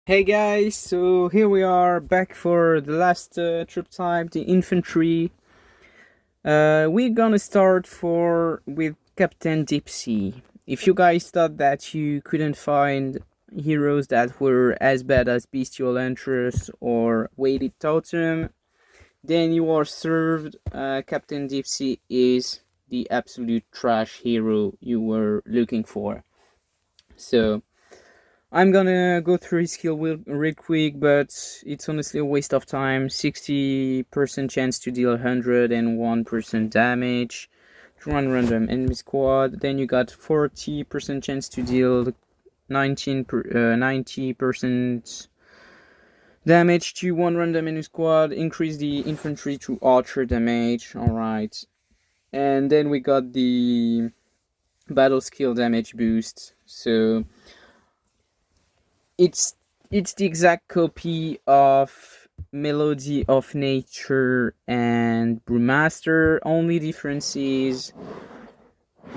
Hey guys, so here we are back for the last troop type, the infantry. We're gonna start with Captain Dipsy. If you guys thought that you couldn't find heroes that were as bad as Bestial Huntress or Weighted Totem, then you are served. Captain Dipsy is the absolute trash hero you were looking for. So I'm gonna go through his skill real quick, but it's honestly a waste of time. 60% chance to deal 101% damage to one random enemy squad. Then you got 40% chance to deal 90% damage to one random enemy squad. Increase the infantry to archer damage. Alright. And then we got the battle skill damage boost. So it's the exact copy of Melody of Nature and Brewmaster. Only difference is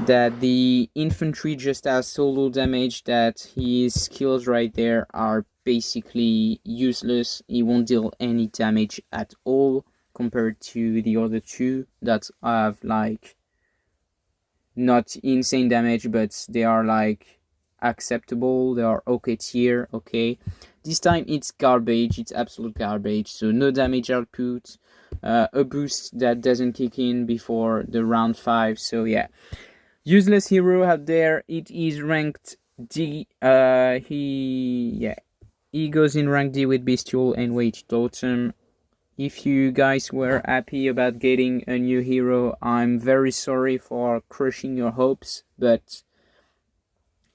that the infantry just has solo damage, that his skills right there are basically useless. He won't deal any damage at all compared to the other two that have like not insane damage, but they are like acceptable, they are okay tier. Okay, this time it's garbage, it's absolute garbage. So no damage output, a boost that doesn't kick in before the round 5. So yeah, useless hero out there. It is ranked D. He goes in rank D with Bestial and Weighted Totem. If you guys were happy about getting a new hero, I'm very sorry for crushing your hopes, but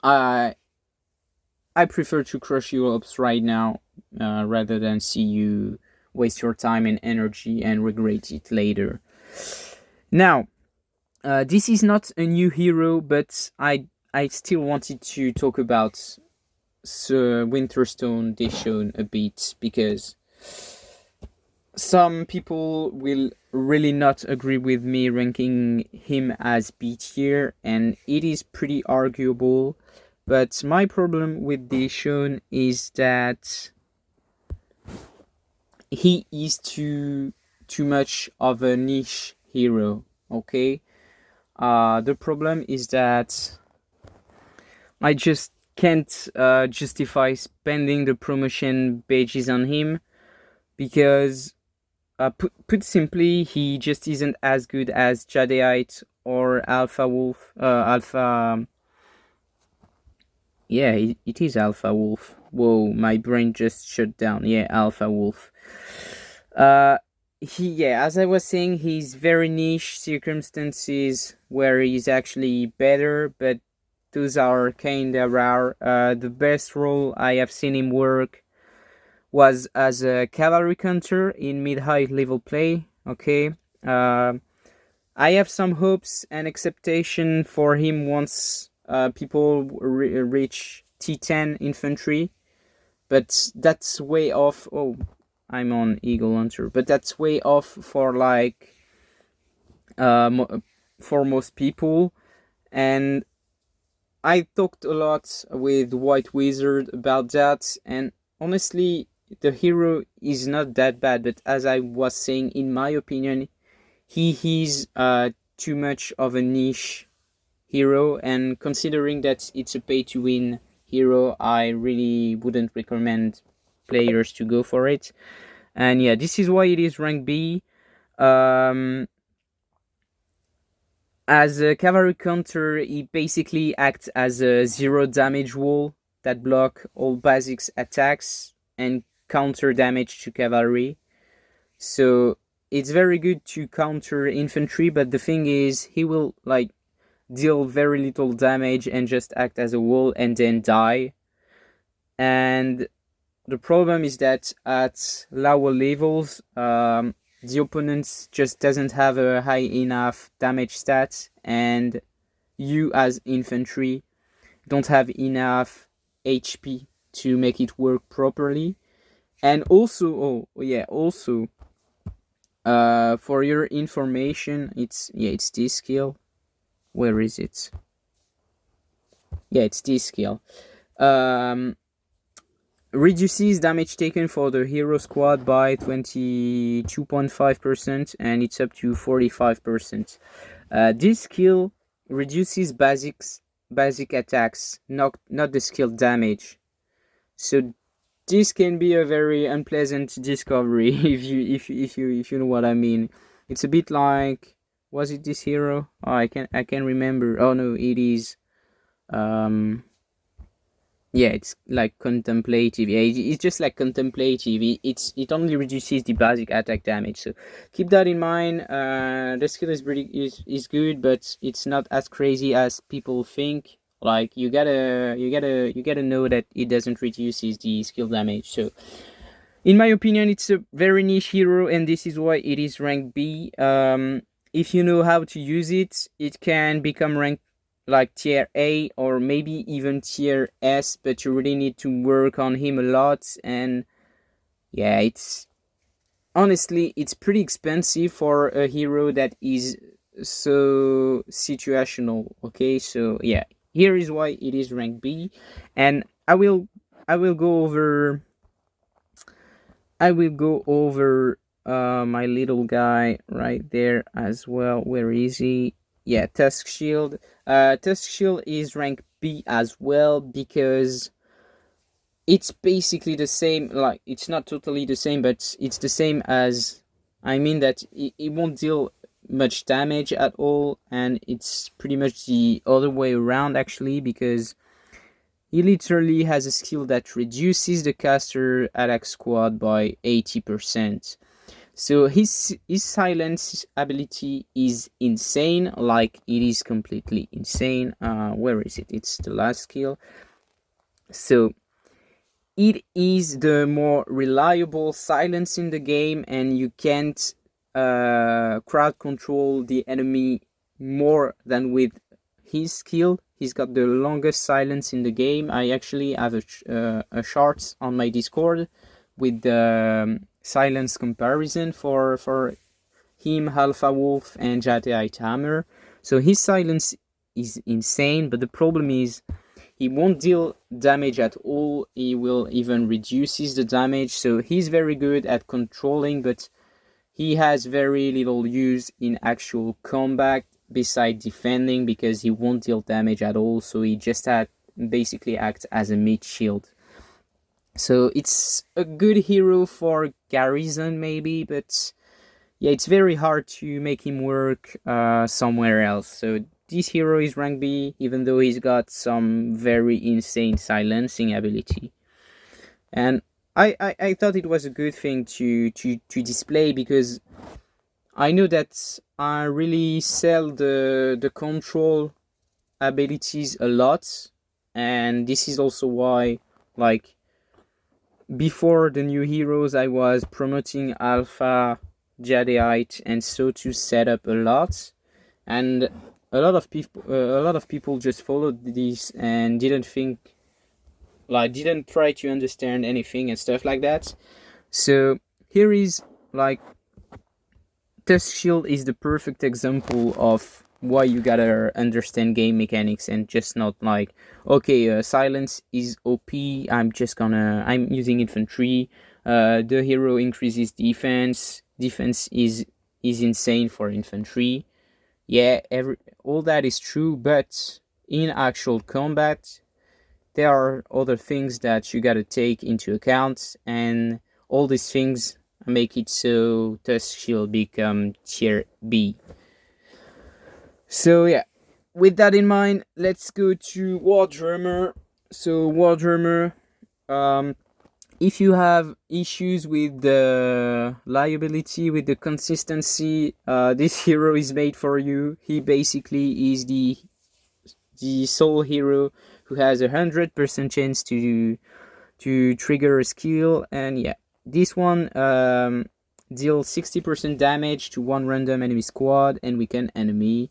I prefer to crush your hopes right now rather than see you waste your time and energy and regret it later. Now, this is not a new hero, but I still wanted to talk about Winterstone Dishon a bit, because some people will really not agree with me ranking him as B tier, and it is pretty arguable. But my problem with Dishon is that he is too much of a niche hero. Okay, the problem is that I just can't justify spending the promotion badges on him, because put simply, he just isn't as good as Jadeite or Alpha Wolf. Yeah, it is Alpha Wolf. Whoa, my brain just shut down. Yeah, Alpha Wolf. As I was saying, he's very niche circumstances where he's actually better, but those are kinda rare. The best role I have seen him work was as a cavalry counter in mid-high level play. Okay, I have some hopes and expectation for him once people reach T10 infantry, but that's way off. Oh, I'm on Eagle Hunter, but that's way off for like for most people. And I talked a lot with White Wizard about that, and honestly, the hero is not that bad. But as I was saying, in my opinion, he is too much of a niche hero, and considering that it's a pay to win hero, I really wouldn't recommend players to go for it. And yeah, this is why it is rank B. As a cavalry counter, he basically acts as a 0 damage wall that block all basics attacks and counter damage to cavalry. So it's very good to counter infantry, but the thing is, he will like deal very little damage and just act as a wall and then die. And the problem is that at lower levels, the opponent just doesn't have a high enough damage stat, and you as infantry don't have enough HP to make it work properly. And also, for your information, it's this skill. Where is it? Yeah, it's this skill. reduces damage taken for the hero squad by 22.5%, and it's up to 45%. This skill reduces basic attacks, not the skill damage. So this can be a very unpleasant discovery if you know what I mean. It's a bit like, was it this hero? Oh, I can remember. Oh no, it is. Yeah, it's like contemplative. Yeah, it's just like contemplative. It only reduces the basic attack damage. So keep that in mind. The skill is good, but it's not as crazy as people think. Like you gotta know that it doesn't reduces the skill damage. So in my opinion, it's a very niche hero, and this is why it is rank B. If you know how to use it, it can become rank like tier A or maybe even tier S, but you really need to work on him a lot. And yeah, it's honestly it's pretty expensive for a hero that is so situational. Okay, so yeah, here is why it is rank B, and I will go over my little guy right there as well. Where is he? Yeah, Tusk Shield. Tusk Shield is rank B as well because it's basically the same. Like, it's not totally the same, but it's the same as. I mean that it won't deal much damage at all, and it's pretty much the other way around actually, because he literally has a skill that reduces the caster attack squad by 80%. So his silence ability is insane, like it is completely insane. Where is it? It's the last skill. So it is the more reliable silence in the game, and you can't crowd control the enemy more than with his skill. He's got the longest silence in the game. I actually have a chart on my Discord with the silence comparison for him, Alpha Wolf, and Jadeite Hammer. So his silence is insane, but the problem is he won't deal damage at all. He will even reduces the damage. So he's very good at controlling, but he has very little use in actual combat besides defending, because he won't deal damage at all. So he just basically acts as a mid shield. So it's a good hero for garrison maybe, but yeah, it's very hard to make him work somewhere else. So this hero is rank B, even though he's got some very insane silencing ability. And I thought it was a good thing to display, because I know that I really sell the control abilities a lot, and this is also why, like, before the new heroes, I was promoting Alpha, Jadeite, and so to set up a lot, and a lot of people just followed this and didn't try to understand anything and stuff like that. So here is like Tusk Shield is the perfect example of why you gotta understand game mechanics and just not like, okay, silence is OP, I'm using infantry, the hero increases defense is insane for infantry. Yeah, all that is true, but in actual combat there are other things that you gotta take into account, and all these things make it so Tusk Shield become tier B. So yeah, with that in mind, let's go to War Drummer. So War Drummer, if you have issues with the liability, with the consistency, this hero is made for you. He basically is the sole hero who has 100% chance to trigger a skill, and yeah, this one deals 60% damage to one random enemy squad and weaken enemy.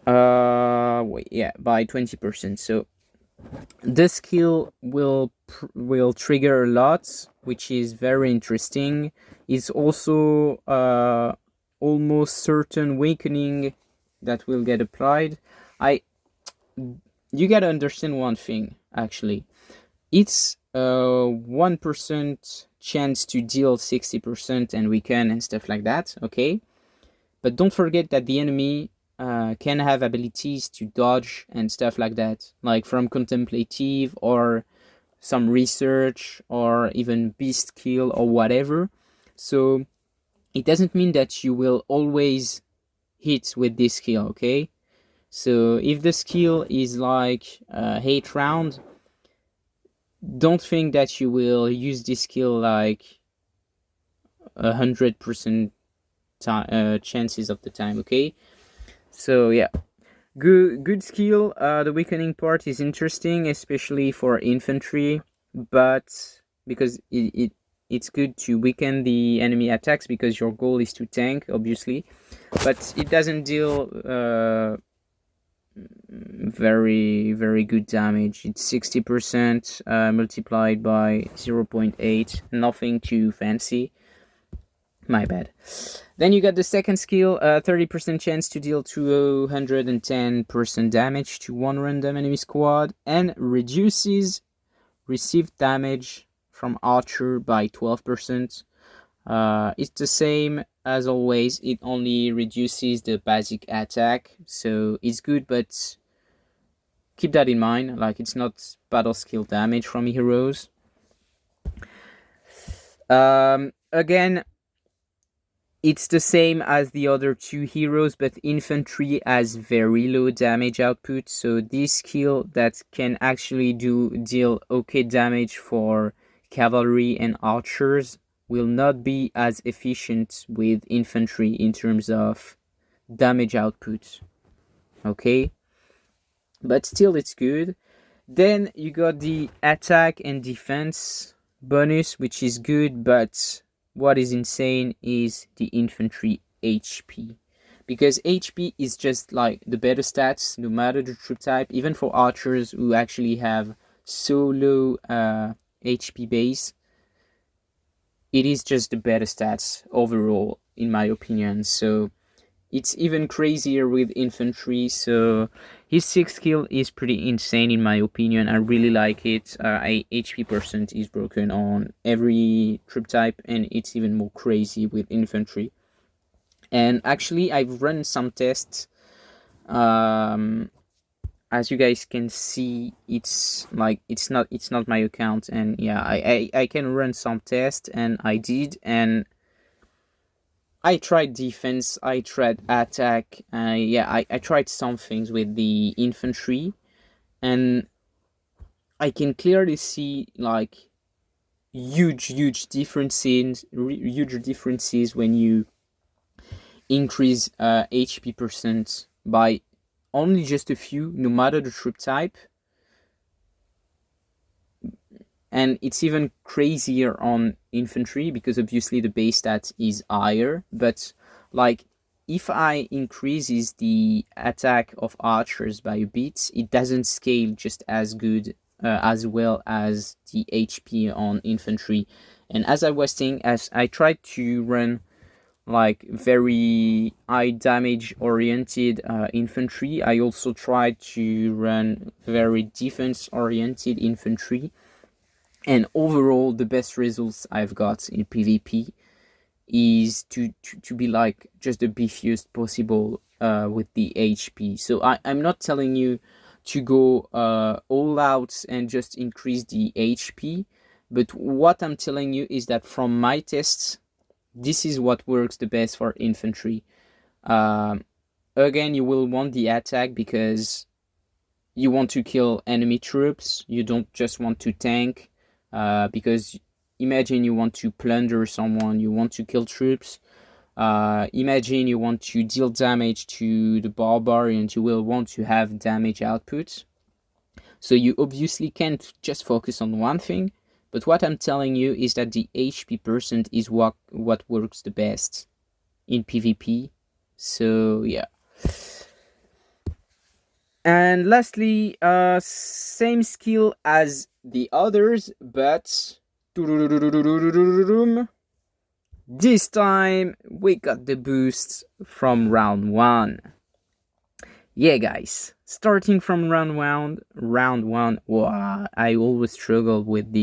By 20%. So the skill will trigger a lot, which is very interesting. It's also almost certain weakening that will get applied. You gotta understand one thing, actually. It's 1% chance to deal 60% and weaken and stuff like that, okay? But don't forget that the enemy can have abilities to dodge and stuff like that, like from contemplative or some research or even beast kill or whatever. So it doesn't mean that you will always hit with this skill, okay? So if the skill is like 8 round, don't think that you will use this skill like 100% chances of the time, okay? So yeah, good skill. The weakening part is interesting, especially for infantry, but because it's good to weaken the enemy attacks because your goal is to tank, obviously, but it doesn't deal very good damage. It's 60% multiplied by 0.8. Nothing too fancy. My bad. Then you got the second skill, 30% chance to deal 210% damage to one random enemy squad and reduces received damage from archer by 12%. It's the same as always, it only reduces the basic attack, so it's good, but keep that in mind, like it's not battle skill damage from heroes. Again, it's the same as the other two heroes, but infantry has very low damage output, so this skill that can actually deal okay damage for cavalry and archers will not be as efficient with infantry in terms of damage output, okay? But still it's good. Then you got the attack and defense bonus, which is good, but what is insane is the infantry HP. Because HP is just like the better stats, no matter the troop type, even for archers who actually have so low HP base. It is just the better stats overall, in my opinion. So it's even crazier with infantry. So his 6th skill is pretty insane in my opinion. I really like it. HP percent is broken on every troop type, and it's even more crazy with infantry. And actually, I've run some tests. As you guys can see, it's not my account, and yeah, I can run some tests, and I did, and I tried defense, I tried attack, I tried some things with the infantry, and I can clearly see like huge differences when you increase HP percent by only just a few, no matter the troop type. And it's even crazier on infantry because obviously the base stat is higher. But like if I increases the attack of archers by a bit, it doesn't scale just as good as well as the HP on infantry. And as I was saying, as I tried to run like very high damage oriented infantry, I also tried to run very defense oriented infantry. And overall, the best results I've got in PvP is to be like just the beefiest possible with the HP. So I'm not telling you to go all out and just increase the HP, but what I'm telling you is that from my tests, this is what works the best for infantry. Again, you will want the attack because you want to kill enemy troops. You don't just want to tank. Because imagine you want to plunder someone, you want to kill troops. Imagine you want to deal damage to the barbarians, you will want to have damage output. So you obviously can't just focus on one thing, but what I'm telling you is that the HP percent is what works the best in PvP. So yeah. And lastly, same skill as the others, but this time we got the boost from round 1. Yeah, guys, starting from round one. Wow, I always struggle with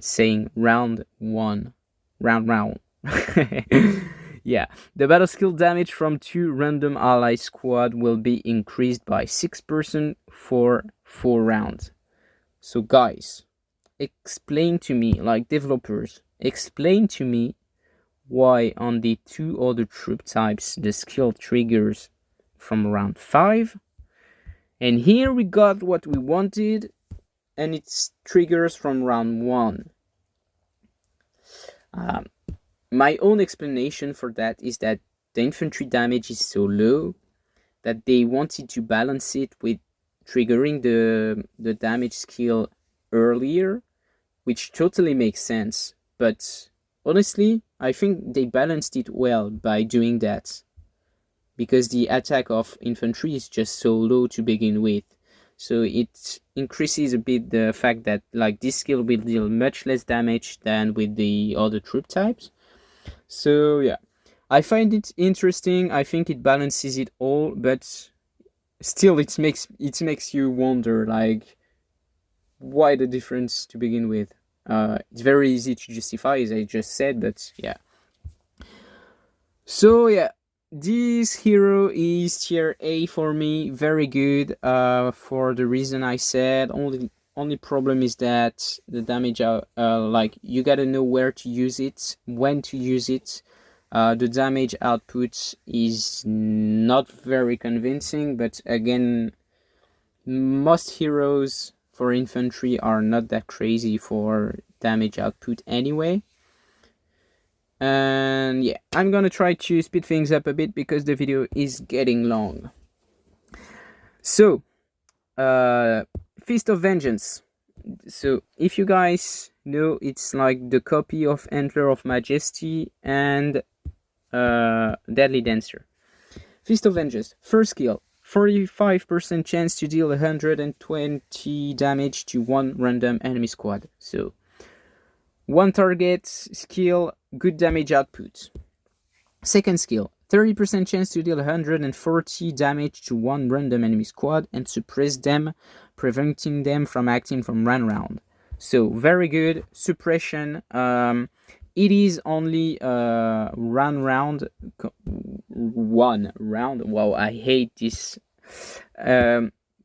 saying round one, round. Yeah, the battle skill damage from 2 random ally squad will be increased by 6% for 4 rounds. So, guys, explain to me, like developers, explain to me why on the 2 other troop types the skill triggers from round 5, and here we got what we wanted and it triggers from round 1. Um, my own explanation for that is that the infantry damage is so low that they wanted to balance it with triggering the damage skill earlier, which totally makes sense. But honestly, I think they balanced it well by doing that, because the attack of infantry is just so low to begin with. So it increases a bit the fact that like this skill will deal much less damage than with the other troop types. So yeah, I find it interesting. I think it balances it all, but still it makes you wonder like why the difference to begin with. It's very easy to justify, as I just said, but yeah. So yeah, this hero is tier A for me, very good. For the reason I said, only problem is that the damage, like you gotta know where to use it, when to use it. The damage output is not very convincing, but again, most heroes for infantry are not that crazy for damage output anyway. And yeah, I'm gonna try to speed things up a bit because the video is getting long. So, Feast of Vengeance. So, if you guys know, it's like the copy of Antler of Majesty and Deadly Dancer. Feast of Vengeance, first skill, 45% chance to deal 120 damage to 1 random enemy squad. So, 1 target, skill, good damage output. Second skill, 30% chance to deal 140 damage to 1 random enemy squad and suppress them, preventing them from acting from round. So very good suppression. It is only one round. Wow, I hate this.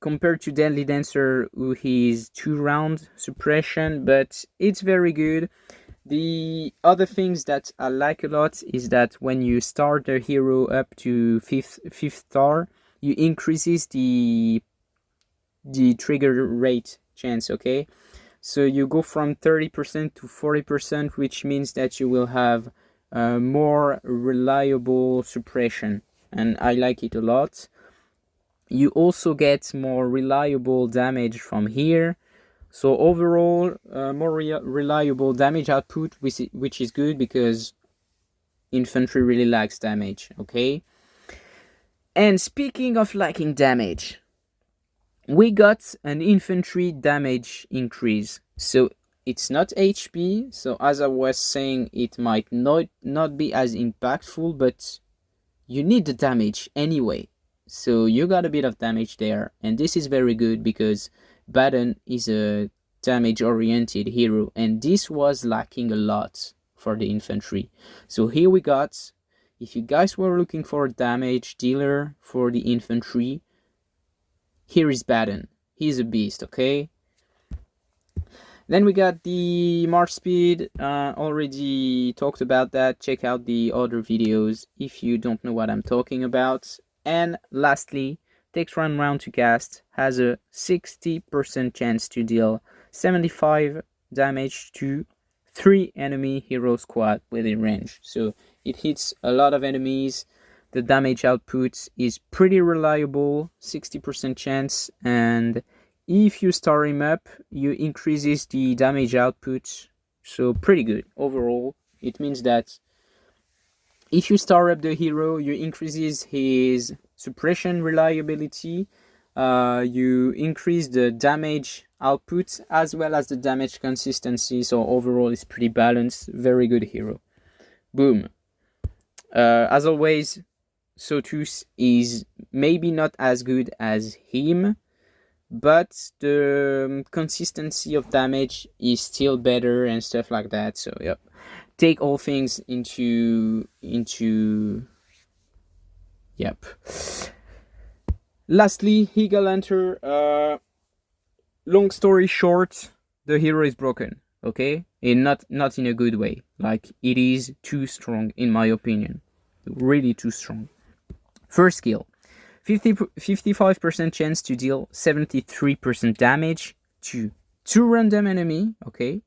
Compared to Deadly Dancer, who is 2 round suppression, but it's very good. The other things that I like a lot is that when you start the hero up to fifth star, you increases the trigger rate chance, okay? So you go from 30% to 40%, which means that you will have more reliable suppression, and I like it a lot. You also get more reliable damage from here. So overall, more reliable damage output, which is good because infantry really lacks damage, okay? And speaking of lacking damage, we got an infantry damage increase. So it's not HP, so as I was saying, it might not be as impactful, but you need the damage anyway. So you got a bit of damage there, and this is very good because Baden is a damage-oriented hero, and this was lacking a lot for the infantry. So here we got, if you guys were looking for a damage dealer for the infantry, here is Baden. He's a beast, okay? Then we got the March speed, already talked about that. Check out the other videos if you don't know what I'm talking about. And lastly, takes 1 round to cast, has a 60% chance to deal 75 damage to 3 enemy hero squad within range. So it hits a lot of enemies. The damage output is pretty reliable, 60% chance, and if you start him up, you increases the damage output, so pretty good overall. It means that if you start up the hero, you increases his suppression reliability, you increase the damage output as well as the damage consistency, so overall it's pretty balanced, very good hero. Boom. As always, Sotus is maybe not as good as him, but the consistency of damage is still better and stuff like that. So yep, take all things into yep. Lastly, Higalanter. Long story short, the hero is broken. Okay, and not in a good way. Like, it is too strong in my opinion, really too strong. First skill, 55% chance to deal 73% damage to 2 random enemy, okay?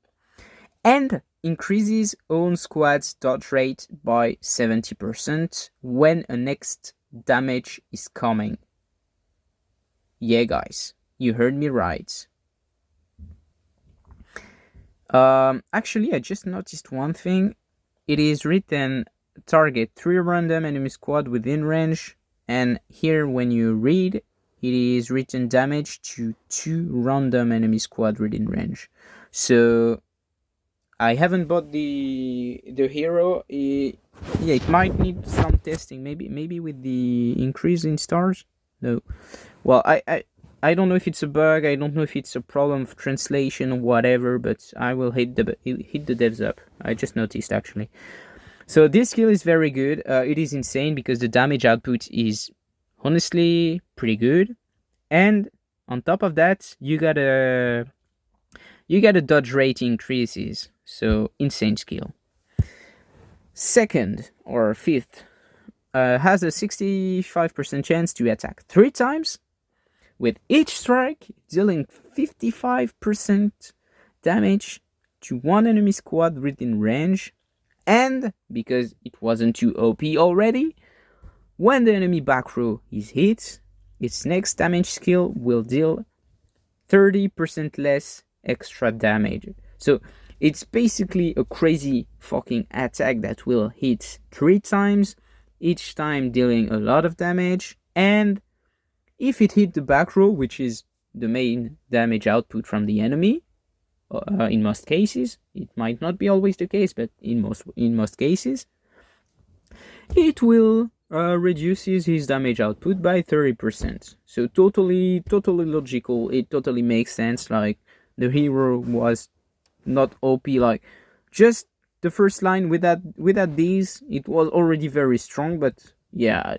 And increases own squad's dodge rate by 70% when a next damage is coming. Yeah, guys, you heard me right. Actually, I just noticed one thing. It is written target 3 random enemy squad within range, and here when you read, it is written damage to 2 random enemy squad within range. So I haven't bought the hero. It might need some testing. Maybe with the increase in stars. No, well, I don't know if it's a bug. I don't know if it's a problem of translation or whatever. But I will hit the devs up. I just noticed actually. So this skill is very good. It is insane because the damage output is honestly pretty good, and on top of that, you got a dodge rate increases. So insane skill. Second or fifth, has a 65% chance to attack 3 times, with each strike dealing 55% damage to 1 enemy squad within range. And because it wasn't too OP already, when the enemy back row is hit, its next damage skill will deal 30% less extra damage. So it's basically a crazy fucking attack that will hit 3 times, each time dealing a lot of damage. And if it hit the back row, which is the main damage output from the enemy, in most cases, it might not be always the case, but in most cases, it will reduces his damage output by 30%. So totally logical. It totally makes sense. Like, the hero was not OP. Like, just the first line without these, it was already very strong. But yeah,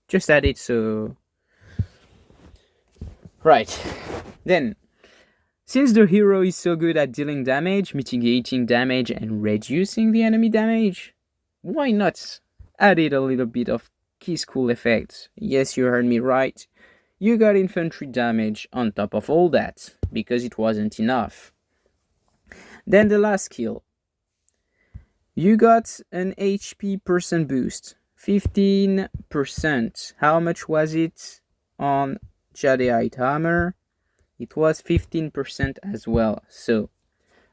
just add it. So right then. Since the hero is so good at dealing damage, mitigating damage, and reducing the enemy damage, why not add it a little bit of key school effects? Yes, you heard me right. You got infantry damage on top of all that, because it wasn't enough. Then the last skill. You got an HP percent boost. 15%. How much was it on Jadeite Hammer? It was 15% as well. So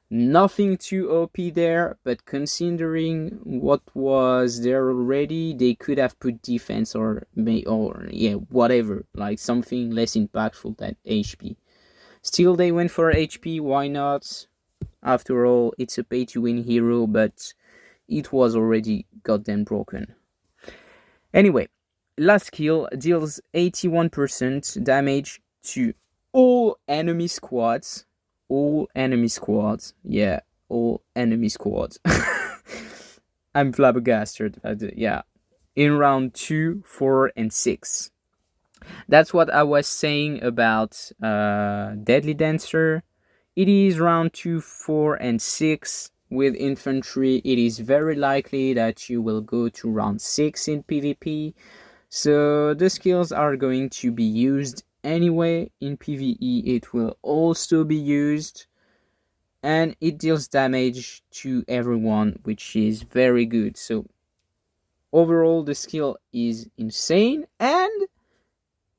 nothing too OP there, but considering what was there already, they could have put defense or whatever, like something less impactful than HP. Still, they went for HP. Why not? After all, it's a pay-to-win hero, but it was already goddamn broken. Anyway, last skill deals 81% damage to all enemy squads. Yeah, all enemy squads. I'm flabbergasted. Yeah, in round 2, 4, and 6. That's what I was saying about Deadly Dancer. It is round 2, 4, and 6. With infantry, it is very likely that you will go to round 6 in PvP. So the skills are going to be used anyway. In PvE, it will also be used. And it deals damage to everyone, which is very good. So overall, the skill is insane. And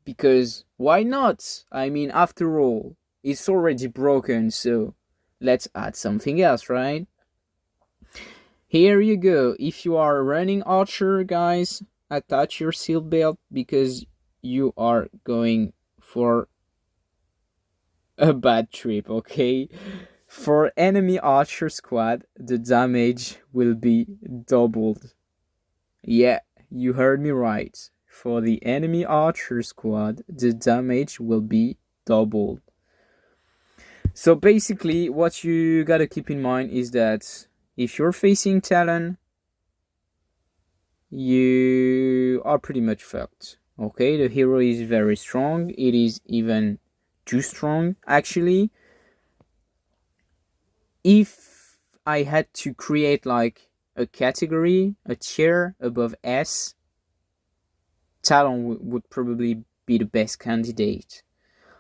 because why not? I mean, after all, it's already broken, so let's add something else, right? Here you go. If you are running Archer, guys, attach your shield belt because you are going for a bad trip, okay? For enemy Archer squad, the damage will be doubled. Yeah, you heard me right. For the enemy archer squad, the damage will be doubled. So basically, what you gotta keep in mind is that if you're facing Talon, you are pretty much fucked. Okay, the hero is very strong. It is even too strong, actually. If I had to create like a category, a tier above S, Talon would probably be the best candidate.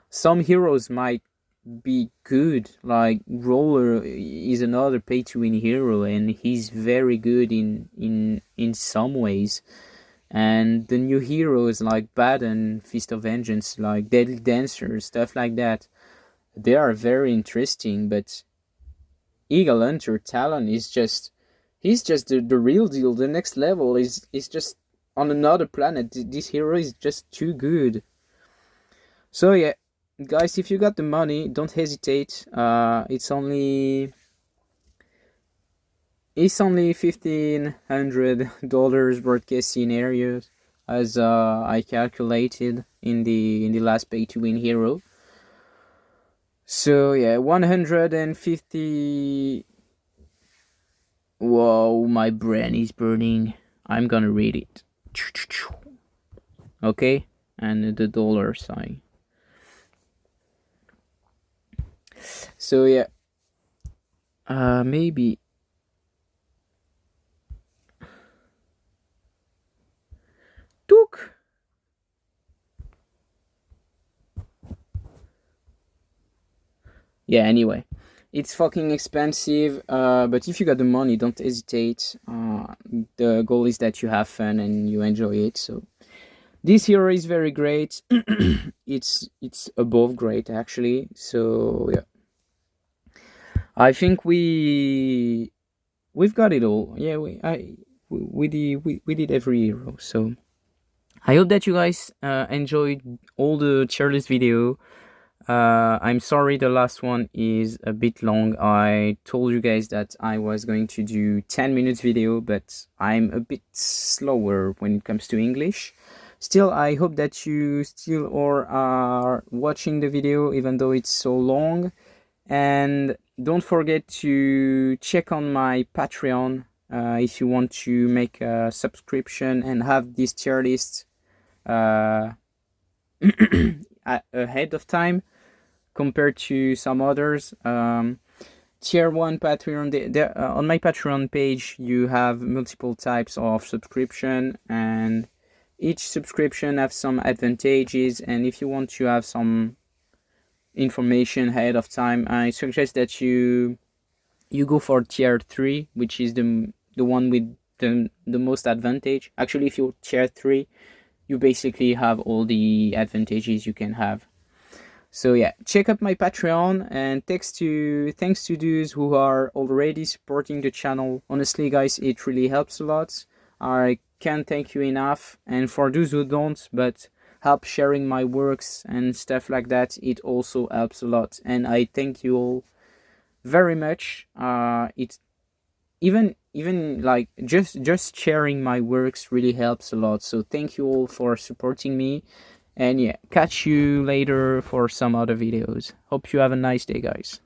Some heroes might be good, like Roller is another pay to win hero, and he's very good in some ways. And the new heroes like Bad and Feast of Vengeance, like Deadly Dancer, stuff like that, they are very interesting. But Eagle Hunter Talon is just, he's just the real deal. The next level is just on another planet. This hero is just too good. So yeah, guys, if you got the money, don't hesitate. It's only $1,500 broadcast scenarios, as I calculated in the last pay to win hero. So yeah, 150. Whoa, my brain is burning. I'm gonna read it. Okay, and the dollar sign. So yeah, maybe. Took. Yeah, anyway, it's fucking expensive, but if you got the money, don't hesitate. The goal is that you have fun and you enjoy it. So this hero is very great. It's above great, actually. So yeah, I think we've got it all. Yeah, we did every hero. So I hope that you guys enjoyed all the tier list video. I'm sorry the last one is a bit long. I told you guys that I was going to do 10 minutes video, but I'm a bit slower when it comes to English. Still, I hope that you still are watching the video even though it's so long. And don't forget to check on my Patreon if you want to make a subscription and have this tier list ahead of time compared to some others. Tier 1 Patreon, on my Patreon page you have multiple types of subscription, and each subscription has some advantages. And if you want to have some information ahead of time, I suggest that you go for tier 3, which is the one with the most advantage. Actually, if you're tier 3, you basically have all the advantages you can have. So yeah, check out my Patreon, and thanks to those who are already supporting the channel. Honestly, guys, it really helps a lot. I can't thank you enough. And for those who don't, but help sharing my works and stuff like that, it also helps a lot. And I thank you all very much. It's even like just sharing my works really helps a lot. So thank you all for supporting me. And yeah, catch you later for some other videos. Hope you have a nice day, guys.